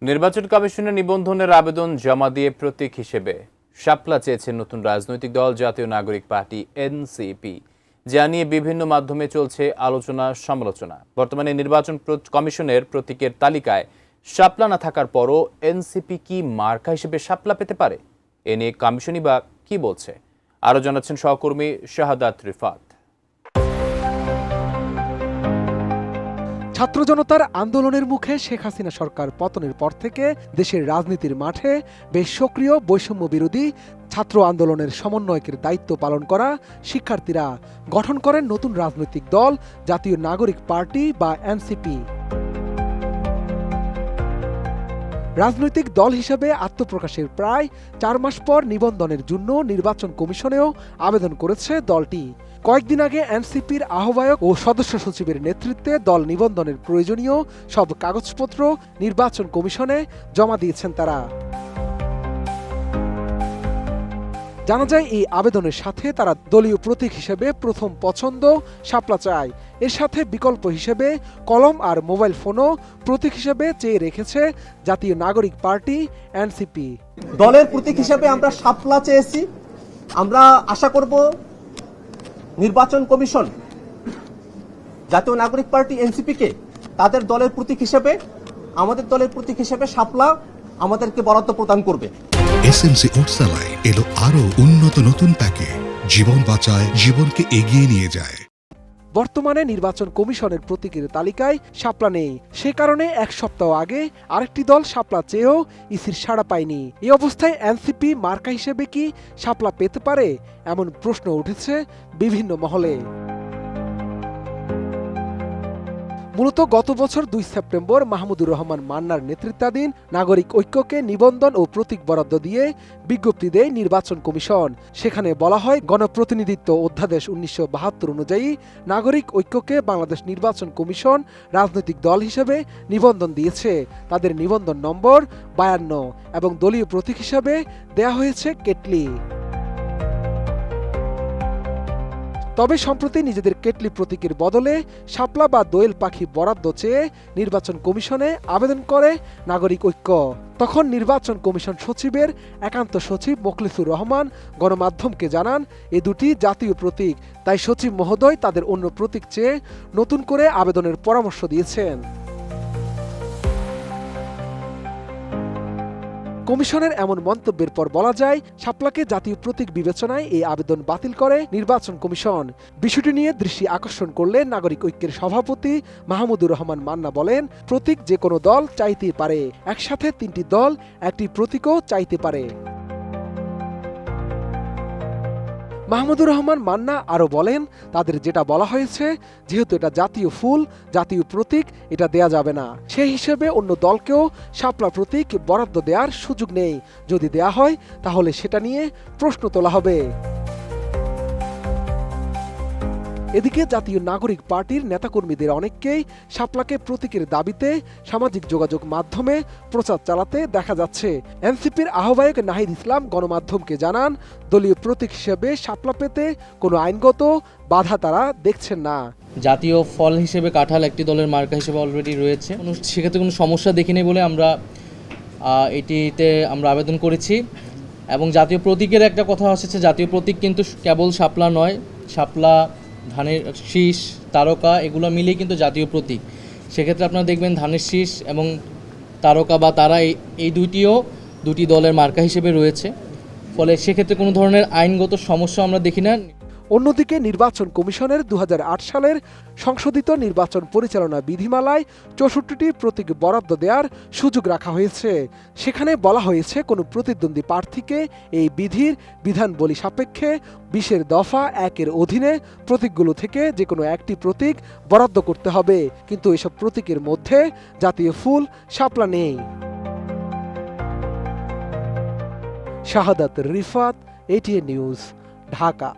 নির্বাচন কমিশনের নিবন্ধনের আবেদন জমা দিয়ে প্রতীক হিসেবে শাপলা চেয়েছে নতুন রাজনৈতিক দল জাতীয় নাগরিক পার্টি এনসিপি, যা নিয়ে বিভিন্ন মাধ্যমে চলছে আলোচনা সমালোচনা। বর্তমানে নির্বাচন কমিশনের প্রতীকের তালিকায় শাপলা না থাকার পরও এনসিপি কি মার্কা হিসেবে শাপলা পেতে পারে? এ নিয়ে কমিশনই বা কি বলছে, আরও জানাচ্ছেন সহকর্মী শাহাদাত রিফাত। ছাত্র জনতার আন্দোলনের মুখে শেখ হাসিনা সরকার পতনের পর থেকে দেশের রাজনীতির মাঠে বেশ সক্রিয় বৈষম্য বিরোধী ছাত্র আন্দোলনের সমন্বয়কের দায়িত্ব পালন করা শিক্ষার্থীরা গঠন করেন নতুন রাজনৈতিক দল জাতীয় নাগরিক পার্টি বা এনসিপি। রাজনৈতিক দল হিসেবে আত্মপ্রকাশের প্রায় 4 মাস পর নিবন্ধনের জন্য নির্বাচন কমিশনেও আবেদন করেছে দলটি। কয়েকদিন আগে এনসিপির আহ্বায়ক ও সদস্য সচিবের নেতৃত্বে দল নিবন্ধনের প্রয়োজনীয় সব কাগজপত্র নির্বাচন কমিশনে জমা দিয়েছেন তারা। জানা যায় এই আবেদনের সাথে তারা দলীয় প্রতীক হিসেবে প্রথম পছন্দ শাপলা চায়। এর সাথে বিকল্প হিসেবে কলম আর মোবাইল ফোনও প্রতীক হিসেবে চেয়ে রেখেছে জাতীয় নাগরিক পার্টি এনসিপি। দলের প্রতীক হিসেবে আমরা শাপলা চেয়েছি। আমরা আশা করব নির্বাচন কমিশন জাতীয় নাগরিক পার্টি এনসিপিকে তাদের দলের প্রতীক হিসেবে, আমাদের দলের প্রতীক হিসেবে শাপলা আমাদেরকে বরাদ্দ প্রদান করবে। এসএমসি ওটসালাই এলো আরো উন্নত নতুন প্যাকে, জীবন বাঁচায়, জীবনকে এগিয়ে নিয়ে যায়। বর্তমানে নির্বাচন কমিশনের প্রতীকের তালিকায় শাপলা নেই। সে কারণে 1 সপ্তাহ আগে আরেকটি দল শাপলা চেয়েও ইসির সাড়া পায়নি। এই অবস্থায় এনসিপি মার্কা হিসেবে কি শাপলা পেতে পারে, এমন প্রশ্ন উঠেছে বিভিন্ন মহলে। মূলত গত বছর 2 সেপ্টেম্বর মাহমুদুর রহমান মান্নার নেতৃত্বাধীন নাগরিক ঐক্যকে নিবন্ধন ও প্রতীক বরাদ্দ দিয়ে বিজ্ঞপ্তি দেয় নির্বাচন কমিশন। সেখানে বলা হয়, গণপ্রতিনিধিত্ব অধ্যাদেশ 1972 অনুযায়ী নাগরিক ঐক্যকে বাংলাদেশ নির্বাচন কমিশন রাজনৈতিক দল হিসেবে নিবন্ধন দিয়েছে। তাদের নিবন্ধন নম্বর 52 এবং দলীয় প্রতীক হিসেবে দেয়া হয়েছে কেটলি। তবে সম্প্রতি নিজেদের কেটলি প্রতীকের বদলে শাপলা বা দোয়েল পাখি বরাদ্দ চেয়ে নির্বাচন কমিশনে আবেদন করে নাগরিক ঐক্য। তখন নির্বাচন কমিশন সচিবের একান্ত সচিব মোখলেছুর রহমান গণমাধ্যমকে জানান, এ দুটি জাতীয় প্রতীক, তাই সচিব মহোদয় তাদের অন্য প্রতীক চেয়ে নতুন করে আবেদনের পরামর্শ দিয়েছেন। কমিশনের এমন মন্তব্যের পর বলা যায়, শাপলাকে জাতীয় প্রতীক বিবেচনায় এই আবেদন বাতিল করে নির্বাচন কমিশন। বিষয়টি নিয়ে দৃষ্টি আকর্ষণ করলে নাগরিক ঐক্যের সভাপতি মাহমুদুর রহমান মান্না বলেন, প্রতীক যে কোনো দল চাইতেই পারে, একসাথে 3টি দল একটি প্রতীকও চাইতে পারে। মাহমুদুর রহমান মান্না আরও বলেন, তাদের যেটা বলা হয়েছে, যেহেতু এটা জাতীয় ফুল, জাতীয় প্রতীক, এটা দেয়া যাবে না। সেই হিসেবে অন্য দলকেও শাপলা প্রতীক বরাদ্দ দেওয়ার সুযোগ নেই। যদি দেয়া হয় তাহলে সেটা নিয়ে প্রশ্ন তোলা হবে। এদিকে জাতীয় নাগরিক পার্টির নেতাকর্মীদের অনেককেই শাপলাকে প্রতীকের দাবিতে সামাজিক যোগাযোগ মাধ্যমে প্রচার চালাতে দেখা যাচ্ছে। এনসিপির আহ্বায়ক নাহিদ ইসলাম গণমাধ্যমকে জানান, দলীয় প্রতীক হিসেবে শাপলা পেতে কোনো আইনগত বাধা তারা দেখছেন না। জাতীয় ফল হিসেবে কাঁঠাল একটি দলের মার্কা হিসেবে অলরেডি রয়েছে, সেক্ষেত্রে কোনো সমস্যা দেখিনি বলে আমরা এটিতে আবেদন করেছি। এবং জাতীয় প্রতীকের একটা কথা আসছে, জাতীয় প্রতীক কিন্তু কেবল শাপলা নয়, শাপলা, ধানের শীষ, তারকা এগুলো মিলেই কিন্তু জাতীয় প্রতীক। সেক্ষেত্রে আপনারা দেখবেন ধানের শীষ এবং তারকা বা তারা এই দুটি দলের মার্কা হিসেবে রয়েছে। ফলে সেক্ষেত্রে কোনো ধরনের আইনগত সমস্যা আমরা দেখি না। অন্যদিকে নির্বাচন কমিশনের 2008 সালের সংশোধিত নির্বাচন পরিচালনা বিধিমালায় 64টি প্রতীক বরাদ্দ দেওয়ার সুযোগ রাখা হয়েছে। সেখানে বলা হয়েছে, কোনো প্রতিদ্বন্দ্বী প্রার্থীকে এই বিধির বিধানবলী সাপেক্ষে 20 দফা 1-এর অধীনে প্রতীকগুলো থেকে যে কোনো একটি প্রতীক বরাদ্দ করতে হবে। কিন্তু এসব প্রতীকের মধ্যে জাতীয় ফুল শাপলা নেই। শাহাদাত রিফাত, এটিএন নিউজ, ঢাকা।